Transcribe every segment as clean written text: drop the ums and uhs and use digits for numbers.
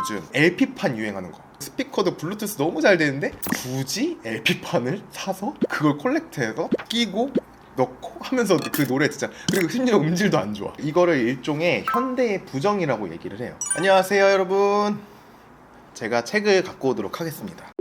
요즘 LP판 유행하는 거. 스피커도 블루투스 너무 잘 되는데 굳이 LP판을 사서 그걸 콜렉트해서 끼고 넣고 하면서 그 노래 진짜, 그리고 심지어 음질도 안 좋아. 이거를 일종의 현대의 부정이라고 얘기를 해요. 안녕하세요 여러분, 제가 책을 갖고 오도록 하겠습니다.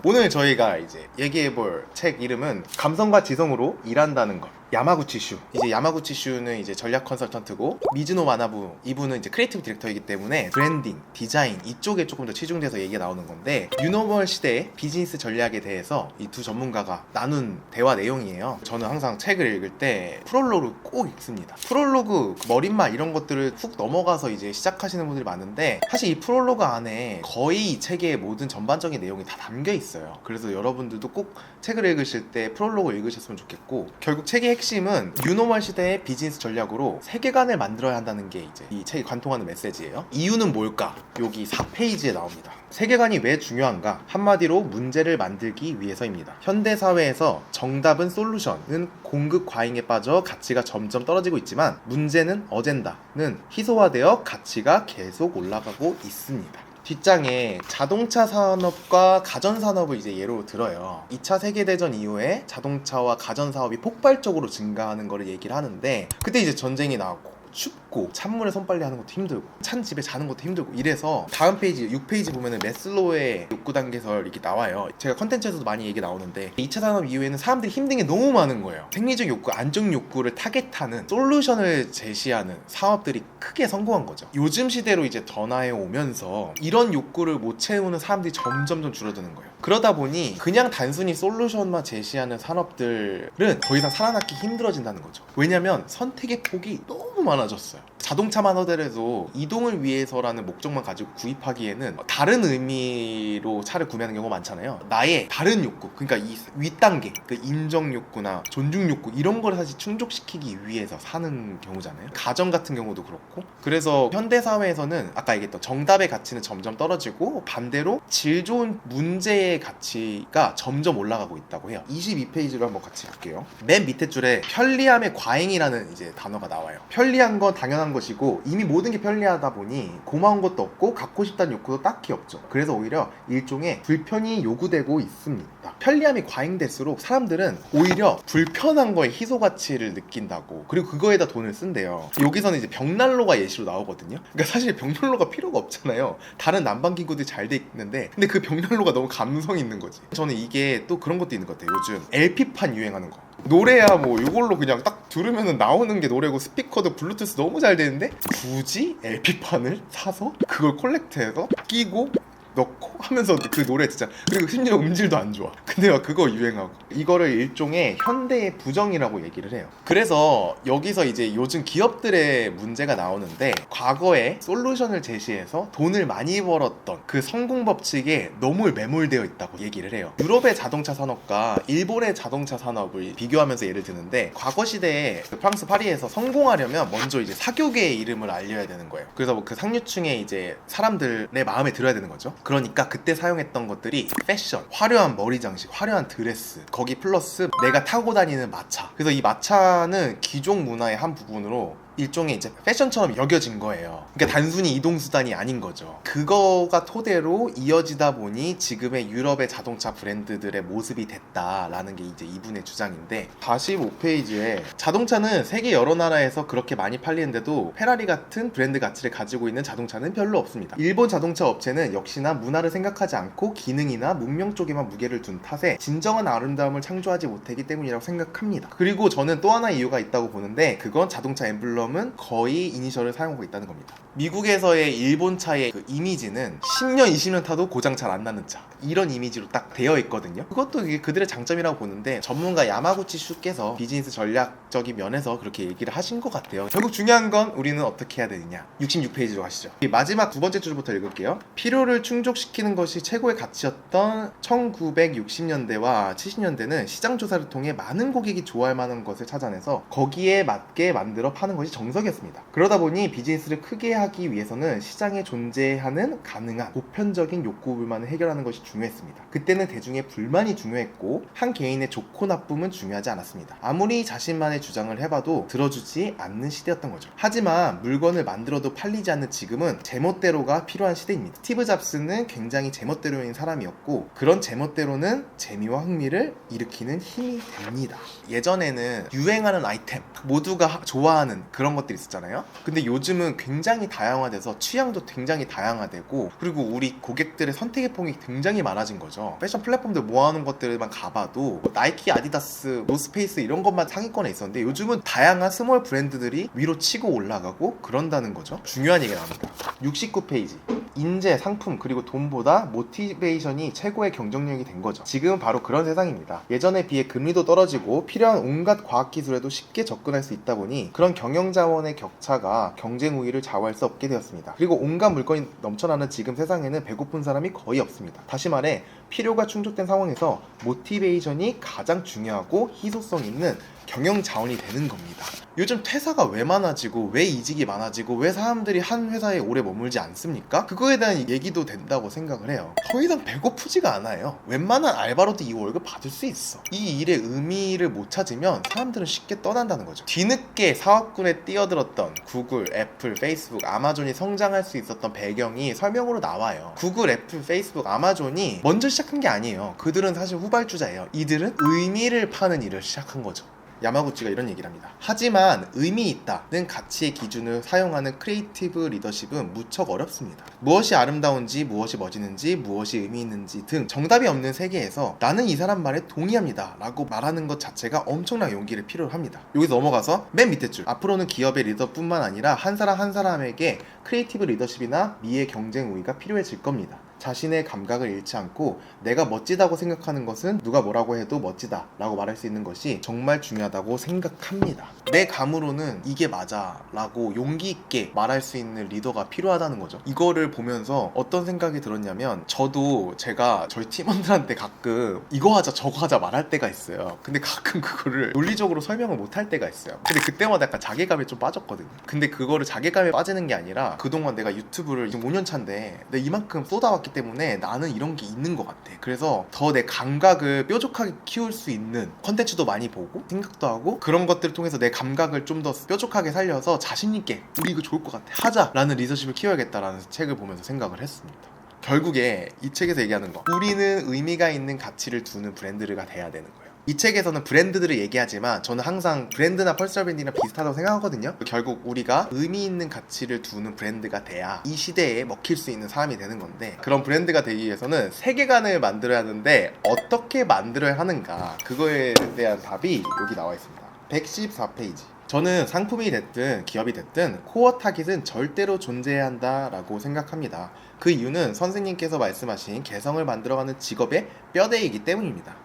오늘 저희가 이제 얘기해볼 책 이름은 감성과 지성으로 일한다는 것, 야마구치 슈. 이제 야마구치 슈는 이제 전략 컨설턴트고, 미즈노 마나부 이분은 이제 크리에이티브 디렉터이기 때문에 브랜딩, 디자인 이쪽에 조금 더 치중돼서 얘기가 나오는 건데, 뉴노멀 시대의 비즈니스 전략에 대해서 이 두 전문가가 나눈 대화 내용이에요. 저는 항상 책을 읽을 때 프롤로그를 꼭 읽습니다. 프롤로그, 머릿말 이런 것들을 훅 넘어가서 이제 시작하시는 분들이 많은데, 사실 이 프롤로그 안에 거의 이 책의 모든 전반적인 내용이 다 담겨 있어요. 그래서 여러분들도 꼭 책을 읽으실 때 프롤로그 읽으셨으면 좋겠고, 결국 책의 핵심은 뉴노멀 시대의 비즈니스 전략으로 세계관을 만들어야 한다는 게 이제 이 책이 관통하는 메시지예요. 이유는 뭘까? 여기 4페이지에 나옵니다. 세계관이 왜 중요한가? 한마디로 문제를 만들기 위해서입니다. 현대사회에서 정답은 솔루션은 공급 과잉에 빠져 가치가 점점 떨어지고 있지만, 문제는 어젠다는 희소화되어 가치가 계속 올라가고 있습니다. 뒷장에 자동차 산업과 가전 산업을 이제 예로 들어요. 2차 세계대전 이후에 자동차와 가전 사업이 폭발적으로 증가하는 거를 얘기를 하는데, 그때 이제 전쟁이 나고 춥고 찬물에 손빨래 하는 것도 힘들고 찬 집에 자는 것도 힘들고 이래서, 다음 페이지 6페이지 보면은 매슬로우의 욕구 단계설 이렇게 나와요. 제가 컨텐츠에서도 많이 얘기 나오는데, 2차 산업 이후에는 사람들이 힘든 게 너무 많은 거예요. 생리적 욕구, 안정 욕구를 타겟하는 솔루션을 제시하는 사업들이 크게 성공한 거죠. 요즘 시대로 이제 전화해 오면서 이런 욕구를 못 채우는 사람들이 점점 줄어드는 거예요. 그러다 보니 그냥 단순히 솔루션만 제시하는 산업들은 더 이상 살아남기 힘들어진다는 거죠. 왜냐면 선택의 폭이 너무 많아졌어요. 자동차만 하더라도 이동을 위해서라는 목적만 가지고 구입하기에는 다른 의미로 차를 구매하는 경우가 많잖아요. 나의 다른 욕구, 그러니까 이 윗단계, 그 인정 욕구나 존중 욕구 이런 걸 사실 충족시키기 위해서 사는 경우잖아요. 가정 같은 경우도 그렇고. 그래서 현대사회에서는 아까 얘기했던 정답의 가치는 점점 떨어지고, 반대로 질 좋은 문제의 가치가 점점 올라가고 있다고 해요. 22페이지로 한번 같이 볼게요. 맨 밑에 줄에 편리함의 과잉이라는 이제 단어가 나와요. 편리한 건 당연한 것이고, 이미 모든 게 편리하다 보니 고마운 것도 없고 갖고 싶다는 욕구도 딱히 없죠. 그래서 오히려 일종의 불편이 요구되고 있습니다. 편리함이 과잉될수록 사람들은 오히려 불편한 거에 희소 가치를 느낀다고, 그리고 그거에다 돈을 쓴대요. 여기서는 이제 벽난로가 예시로 나오거든요. 그러니까 사실 벽난로가 필요가 없잖아요. 다른 난방기구들이 잘 돼 있는데, 근데 그 벽난로가 너무 감성 있는 거지. 저는 이게 또 그런 것도 있는 것 같아요. 요즘 LP판 유행하는 거. 노래야 뭐 이걸로 그냥 딱 들으면 나오는 게 노래고, 스피커도 블루투스 너무 잘 되는데 굳이 LP판을 사서 그걸 콜렉트해서 끼고 넣고 하면서 그 노래 진짜, 그리고 심지어 음질도 안 좋아. 근데 막 그거 유행하고. 이거를 일종의 현대의 부정이라고 얘기를 해요. 그래서 여기서 이제 요즘 기업들의 문제가 나오는데, 과거에 솔루션을 제시해서 돈을 많이 벌었던 그 성공 법칙에 너무 매몰되어 있다고 얘기를 해요. 유럽의 자동차 산업과 일본의 자동차 산업을 비교하면서 예를 드는데, 과거 시대에 프랑스 파리에서 성공하려면 먼저 이제 사교계의 이름을 알려야 되는 거예요. 그래서 그 상류층의 이제 사람들의 마음에 들어야 되는 거죠. 그러니까 그때 사용했던 것들이 패션, 화려한 머리 장식, 화려한 드레스, 거기 플러스 내가 타고 다니는 마차. 그래서 이 마차는 귀족 문화의 한 부분으로 일종의 이제 패션처럼 여겨진 거예요. 그러니까 단순히 이동수단이 아닌 거죠. 그거가 토대로 이어지다 보니 지금의 유럽의 자동차 브랜드들의 모습이 됐다라는 게 이제 이분의 주장인데, 45페이지에 자동차는 세계 여러 나라에서 그렇게 많이 팔리는데도 페라리 같은 브랜드 가치를 가지고 있는 자동차는 별로 없습니다. 일본 자동차 업체는 역시나 문화를 생각하지 않고 기능이나 문명 쪽에만 무게를 둔 탓에 진정한 아름다움을 창조하지 못하기 때문이라고 생각합니다. 그리고 저는 또 하나 이유가 있다고 보는데, 그건 자동차 엠블럼 은 거의 이니셜을 사용하고 있다는 겁니다. 미국에서의 일본차의 그 이미지는 10년, 20년 타도 고장 잘 안 나는 차, 이런 이미지로 딱 되어 있거든요. 그것도 이게 그들의 장점이라고 보는데, 전문가 야마구치 슈께서 비즈니스 전략적인 면에서 그렇게 얘기를 하신 것 같아요. 결국 중요한 건 우리는 어떻게 해야 되느냐. 66페이지로 가시죠. 마지막 두 번째 줄부터 읽을게요. 필요를 충족시키는 것이 최고의 가치였던 1960년대와 70년대는 시장 조사를 통해 많은 고객이 좋아할 만한 것을 찾아내서 거기에 맞게 만들어 파는 것이 정석이었습니다. 그러다 보니 비즈니스를 크게 하기 위해서는 시장에 존재하는 가능한 보편적인 욕구불만을 해결하는 것이 중요했습니다. 그때는 대중의 불만이 중요했고 한 개인의 좋고 나쁨은 중요하지 않았습니다. 아무리 자신만의 주장을 해봐도 들어주지 않는 시대였던 거죠. 하지만 물건을 만들어도 팔리지 않는 지금은 제멋대로가 필요한 시대입니다. 스티브 잡스는 굉장히 제멋대로인 사람이었고 그런 제멋대로는 재미와 흥미를 일으키는 힘이 됩니다. 예전에는 유행하는 아이템 모두가 좋아하는 그런 것들이 있었잖아요. 근데 요즘은 굉장히 다양화돼서 취향도 굉장히 다양화되고 그리고 우리 고객들의 선택의 폭이 굉장히 많아진 거죠. 패션 플랫폼들 모아놓은 것들만 가봐도 나이키, 아디다스, 노스페이스 이런 것만 상위권에 있었는데 요즘은 다양한 스몰 브랜드들이 위로 치고 올라가고 그런다는 거죠. 중요한 얘기가 나옵니다. 69페이지. 인재, 상품, 그리고 돈보다 모티베이션이 최고의 경쟁력이 된 거죠. 지금은 바로 그런 세상입니다. 예전에 비해 금리도 떨어지고 필요한 온갖 과학기술에도 쉽게 접근할 수 있다 보니 그런 경영자원의 격차가 경쟁 우위를 좌우할 수 없게 되었습니다. 그리고 온갖 물건이 넘쳐나는 지금 세상에는 배고픈 사람이 거의 없습니다. 다시 말해 필요가 충족된 상황에서 모티베이션이 가장 중요하고 희소성 있는 경영 자원이 되는 겁니다. 요즘 퇴사가 왜 많아지고 왜 이직이 많아지고 왜 사람들이 한 회사에 오래 머물지 않습니까? 그거에 대한 얘기도 된다고 생각을 해요. 더 이상 배고프지가 않아요. 웬만한 알바로도 이 월급 받을 수 있어. 이 일의 의미를 못 찾으면 사람들은 쉽게 떠난다는 거죠. 뒤늦게 사업군에 뛰어들었던 구글, 애플, 페이스북, 아마존이 성장할 수 있었던 배경이 설명으로 나와요. 구글, 애플, 페이스북, 아마존이 먼저 시작한 게 아니에요. 그들은 사실 후발주자예요. 이들은 의미를 파는 일을 시작한 거죠. 야마구치가 이런 얘기를 합니다. 하지만 의미 있다는 가치의 기준을 사용하는 크리에이티브 리더십은 무척 어렵습니다. 무엇이 아름다운지, 무엇이 멋있는지, 무엇이 의미 있는지 등 정답이 없는 세계에서 나는 이 사람 말에 동의합니다 라고 말하는 것 자체가 엄청난 용기를 필요로 합니다. 여기서 넘어가서 맨 밑에 줄. 앞으로는 기업의 리더뿐만 아니라 한 사람 한 사람에게 크리에이티브 리더십이나 미의 경쟁 우위가 필요해질 겁니다. 자신의 감각을 잃지 않고 내가 멋지다고 생각하는 것은 누가 뭐라고 해도 멋지다 라고 말할 수 있는 것이 정말 중요하다고 생각합니다. 내 감으로는 이게 맞아 라고 용기 있게 말할 수 있는 리더가 필요하다는 거죠. 이거를 보면서 어떤 생각이 들었냐면 저도 제가 저희 팀원들한테 가끔 이거 하자 저거 하자 말할 때가 있어요. 근데 가끔 그거를 논리적으로 설명을 못 할 때가 있어요. 근데 그때마다 약간 자괴감에 좀 빠졌거든요. 근데 그거를 자괴감에 빠지는 게 아니라 그동안 내가 유튜브를 지금 5년 차인데 내가 이만큼 쏟아왔기 때문에 나는 이런 게 있는 것 같아. 그래서 더 내 감각을 뾰족하게 키울 수 있는 컨텐츠도 많이 보고 생각도 하고 그런 것들을 통해서 내 감각을 좀 더 뾰족하게 살려서 자신있게 우리 이거 좋을 것 같아 하자 라는 리더십을 키워야겠다라는 책을 보면서 생각을 했습니다. 결국에 이 책에서 얘기하는 거 우리는 의미가 있는 가치를 두는 브랜드가 돼야 되는 거예요. 이 책에서는 브랜드들을 얘기하지만 저는 항상 브랜드나 퍼스널 브랜딩이랑 비슷하다고 생각하거든요. 결국 우리가 의미 있는 가치를 두는 브랜드가 돼야 이 시대에 먹힐 수 있는 사람이 되는 건데 그런 브랜드가 되기 위해서는 세계관을 만들어야 하는데 어떻게 만들어야 하는가 그거에 대한 답이 여기 나와 있습니다. 114페이지. 저는 상품이 됐든 기업이 됐든 코어 타깃은 절대로 존재해야 한다라고 생각합니다. 그 이유는 선생님께서 말씀하신 개성을 만들어가는 직업의 뼈대이기 때문입니다.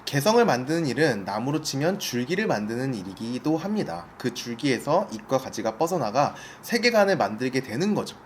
개성을 만드는 일은 나무로 치면 줄기를 만드는 일이기도 합니다. 그 줄기에서 잎과 가지가 뻗어나가 세계관을 만들게 되는 거죠.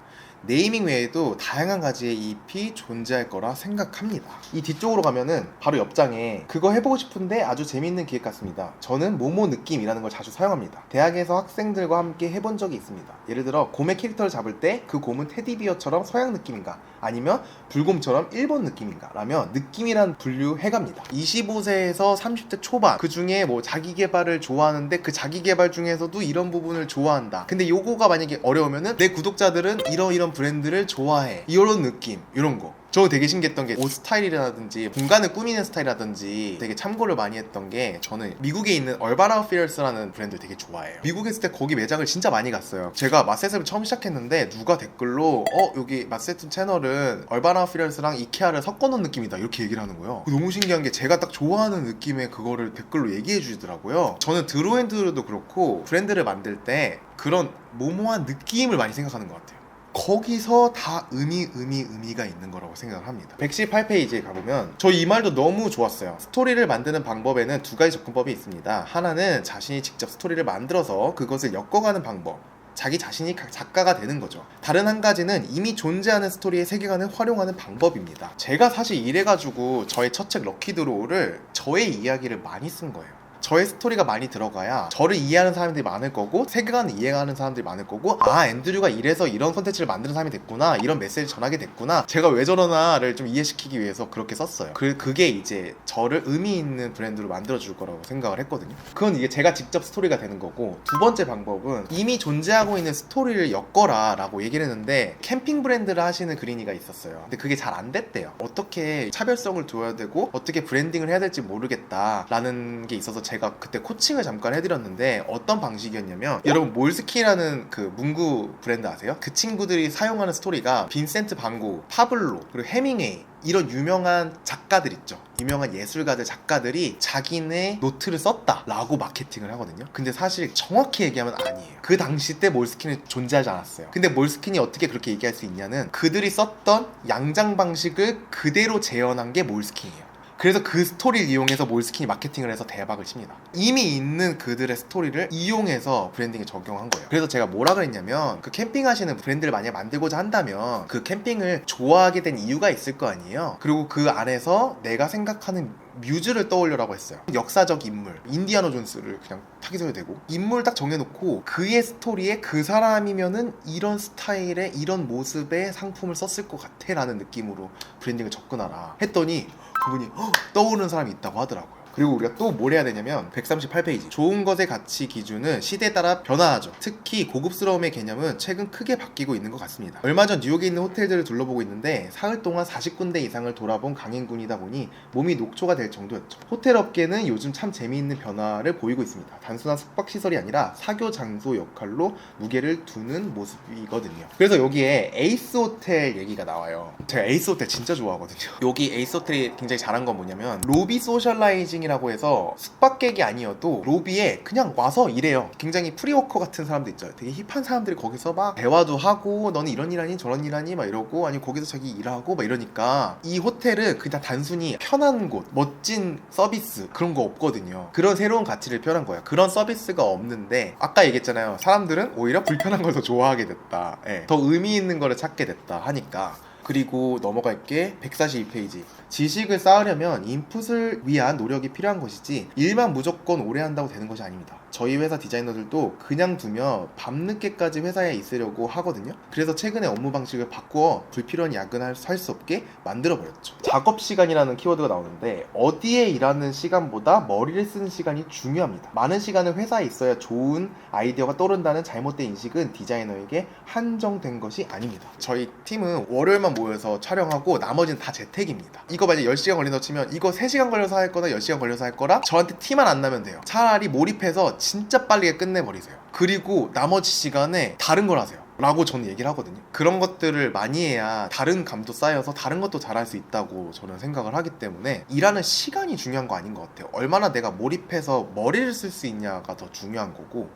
네이밍 외에도 다양한 가지의 잎이 존재할 거라 생각합니다. 이 뒤쪽으로 가면은 바로 옆장에 그거 해보고 싶은데 아주 재밌는 기획 같습니다. 저는 모모 느낌이라는 걸 자주 사용합니다. 대학에서 학생들과 함께 해본 적이 있습니다. 예를 들어 곰의 캐릭터를 잡을 때 그 곰은 테디비어처럼 서양 느낌인가 아니면 불곰처럼 일본 느낌인가 라면 느낌이란 분류해갑니다. 25세에서 30대 초반 그 중에 뭐 자기 개발을 좋아하는데 그 자기 개발 중에서도 이런 부분을 좋아한다. 근데 요거가 만약에 어려우면은 내 구독자들은 이런 브랜드를 좋아해 이런 느낌 이런 거 저 되게 신기했던 게 옷 스타일이라든지 공간을 꾸미는 스타일이라든지 되게 참고를 많이 했던 게 저는 미국에 있는 얼반 아웃피터스라는 브랜드를 되게 좋아해요. 미국에 있을 때 거기 매장을 진짜 많이 갔어요. 제가 맛세습을 처음 시작했는데 누가 댓글로 여기 맛세습 채널은 얼반 아웃피터스랑 이케아를 섞어놓은 느낌이다 이렇게 얘기를 하는 거예요. 너무 신기한 게 제가 딱 좋아하는 느낌의 그거를 댓글로 얘기해 주시더라고요. 저는 드로앤드도 그렇고 브랜드를 만들 때 그런 모모한 느낌을 많이 생각하는 것 같아요. 거기서 다 의미가 있는 거라고 생각을 합니다. 118페이지에 가보면 저 이 말도 너무 좋았어요. 스토리를 만드는 방법에는 두 가지 접근법이 있습니다. 하나는 자신이 직접 스토리를 만들어서 그것을 엮어가는 방법, 자기 자신이 작가가 되는 거죠. 다른 한 가지는 이미 존재하는 스토리의 세계관을 활용하는 방법입니다. 제가 사실 이래가지고 저의 첫 책 럭키 드로우를 저의 이야기를 많이 쓴 거예요. 저의 스토리가 많이 들어가야 저를 이해하는 사람들이 많을 거고 세계관을 이해하는 사람들이 많을 거고, 아 앤드류가 이래서 이런 콘텐츠를 만드는 사람이 됐구나, 이런 메시지를 전하게 됐구나, 제가 왜 저러나를 좀 이해시키기 위해서 그렇게 썼어요. 그게 이제 저를 의미 있는 브랜드로 만들어줄 거라고 생각을 했거든요. 그건 이게 제가 직접 스토리가 되는 거고, 두 번째 방법은 이미 존재하고 있는 스토리를 엮어라 라고 얘기를 했는데, 캠핑 브랜드를 하시는 그린이가 있었어요. 근데 그게 잘 안 됐대요. 어떻게 차별성을 둬야 되고 어떻게 브랜딩을 해야 될지 모르겠다 라는 게 있어서 제가 그때 코칭을 잠깐 해드렸는데, 어떤 방식이었냐면, 여러분 몰스킨이라는 그 문구 브랜드 아세요? 그 친구들이 사용하는 스토리가 빈센트 반 고흐, 파블로, 그리고 해밍웨이, 이런 유명한 작가들 있죠. 유명한 예술가들, 작가들이 자기네 노트를 썼다 라고 마케팅을 하거든요. 근데 사실 정확히 얘기하면 아니에요. 그 당시 때 몰스킨은 존재하지 않았어요. 근데 몰스킨이 어떻게 그렇게 얘기할 수 있냐는, 그들이 썼던 양장 방식을 그대로 재현한 게 몰스킨이에요. 그래서 그 스토리를 이용해서 몰스킨이 마케팅을 해서 대박을 칩니다. 이미 있는 그들의 스토리를 이용해서 브랜딩에 적용한 거예요. 그래서 제가 뭐라 그랬냐면, 그 캠핑하시는 브랜드를 만약에 만들고자 한다면 그 캠핑을 좋아하게 된 이유가 있을 거 아니에요. 그리고 그 안에서 내가 생각하는 뮤즈를 떠올려라고 했어요. 역사적 인물, 인디아나 존스를 그냥 타깃으로 대고 인물 딱 정해놓고 그의 스토리에 그 사람이면은 이런 스타일의 이런 모습의 상품을 썼을 것 같아 라는 느낌으로 브랜딩을 접근하라 했더니 그분이 떠오르는 사람이 있다고 하더라고요. 그리고 우리가 또 뭘 해야 되냐면 138페이지, 좋은 것의 가치 기준은 시대에 따라 변화하죠. 특히 고급스러움의 개념은 최근 크게 바뀌고 있는 것 같습니다. 얼마 전 뉴욕에 있는 호텔들을 둘러보고 있는데 사흘 동안 40군데 이상을 돌아본 강행군이다 보니 몸이 녹초가 될 정도였죠. 호텔 업계는 요즘 참 재미있는 변화를 보이고 있습니다. 단순한 숙박시설이 아니라 사교 장소 역할로 무게를 두는 모습이거든요. 그래서 여기에 에이스 호텔 얘기가 나와요. 제가 에이스 호텔 진짜 좋아하거든요. 여기 에이스 호텔이 굉장히 잘한 건 뭐냐면, 로비 소셜라이징 이라고 해서 숙박객이 아니어도 로비에 그냥 와서 일해요. 굉장히 프리워커 같은 사람도 있죠. 되게 힙한 사람들이 거기서 막 대화도 하고, 너는 이런 일 하니 저런 일 하니 막 이러고, 아니 거기서 자기 일하고 막 이러니까, 이 호텔은 그냥 단순히 편한 곳, 멋진 서비스 그런 거 없거든요. 그런 새로운 가치를 표현한 거예요. 그런 서비스가 없는데, 아까 얘기했잖아요. 사람들은 오히려 불편한 걸 더 좋아하게 됐다, 더 의미 있는 거를 찾게 됐다 하니까. 그리고 넘어갈게 142페이지. 지식을 쌓으려면 인풋을 위한 노력이 필요한 것이지 일만 무조건 오래 한다고 되는 것이 아닙니다. 저희 회사 디자이너들도 그냥 두면 밤늦게까지 회사에 있으려고 하거든요. 그래서 최근에 업무 방식을 바꾸어 불필요한 야근을 할 수 없게 만들어버렸죠. 작업시간이라는 키워드가 나오는데, 어디에 일하는 시간보다 머리를 쓰는 시간이 중요합니다. 많은 시간은 회사에 있어야 좋은 아이디어가 떠오른다는 잘못된 인식은 디자이너에게 한정된 것이 아닙니다. 저희 팀은 월요일만 모여서 촬영하고 나머지는 다 재택입니다. 이거 만약 10시간 걸린다고 치면 이거 3시간 걸려서 할 거나 10시간 걸려서 할 거라 저한테 티만 안 나면 돼요. 차라리 몰입해서 진짜 빠르게 끝내버리세요. 그리고 나머지 시간에 다른 걸 하세요 라고 저는 얘기를 하거든요. 그런 것들을 많이 해야 다른 감도 쌓여서 다른 것도 잘할 수 있다고 저는 생각을 하기 때문에, 일하는 시간이 중요한 거 아닌 것 같아요. 얼마나 내가 몰입해서 머리를 쓸 수 있냐가 더 중요한 거고.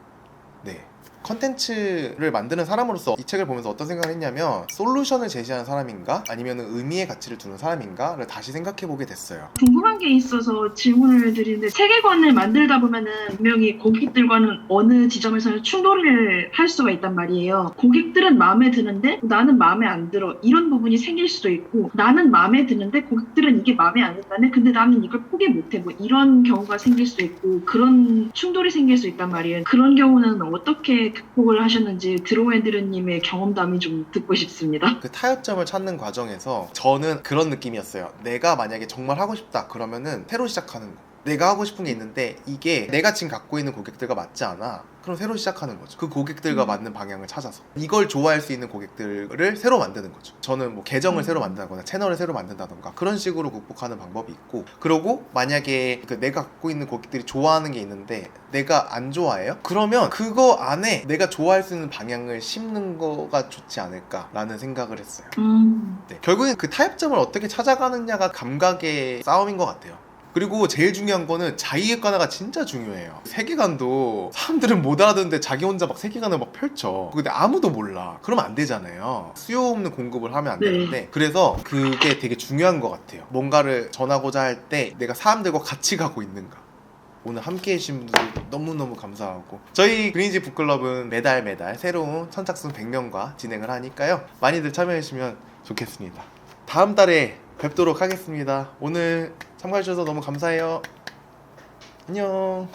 네, 컨텐츠를 만드는 사람으로서 이 책을 보면서 어떤 생각을 했냐면, 솔루션을 제시하는 사람인가 아니면 의미의 가치를 두는 사람인가를 다시 생각해보게 됐어요. 궁금한 게 있어서 질문을 드리는데, 세계관을 만들다 보면은 분명히 고객들과는 어느 지점에서는 충돌을 할 수가 있단 말이에요. 고객들은 마음에 드는데 나는 마음에 안 들어, 이런 부분이 생길 수도 있고, 나는 마음에 드는데 고객들은 이게 마음에 안 든다네, 근데 나는 이걸 포기 못해, 뭐 이런 경우가 생길 수도 있고, 그런 충돌이 생길 수 있단 말이에요. 그런 경우는 어떻게 극복을 하셨는지 드로우앤드류님의 경험담이 좀 듣고 싶습니다. 그 타협점을 찾는 과정에서 저는 그런 느낌이었어요. 내가 만약에 정말 하고 싶다 그러면은 새로 시작하는 거. 내가 하고 싶은 게 있는데 이게 내가 지금 갖고 있는 고객들과 맞지 않아. 그럼 새로 시작하는 거죠. 그 고객들과 맞는 방향을 찾아서 이걸 좋아할 수 있는 고객들을 새로 만드는 거죠. 저는 뭐 계정을 새로 만든다거나 채널을 새로 만든다던가 그런 식으로 극복하는 방법이 있고, 그리고 만약에 내가 갖고 있는 고객들이 좋아하는 게 있는데 내가 안 좋아해요? 그러면 그거 안에 내가 좋아할 수 있는 방향을 심는 거가 좋지 않을까라는 생각을 했어요. 네. 결국엔 그 타협점을 어떻게 찾아가느냐가 감각의 싸움인 것 같아요. 그리고 제일 중요한 거는 자기객관화가 진짜 중요해요. 세계관도 사람들은 못 알아듣는데 자기 혼자 막 세계관을 막 펼쳐. 근데 아무도 몰라. 그러면 안 되잖아요. 수요 없는 공급을 하면 안 되는데, 그래서 그게 되게 중요한 것 같아요. 뭔가를 전하고자 할 때 내가 사람들과 같이 가고 있는가. 오늘 함께 해주신 분들 너무너무 감사하고, 저희 그린이지 북클럽은 매달 새로운 선착순 100명과 진행을 하니까요, 많이들 참여해주시면 좋겠습니다. 다음 달에 뵙도록 하겠습니다. 오늘 참가해주셔서 너무 감사해요. 안녕.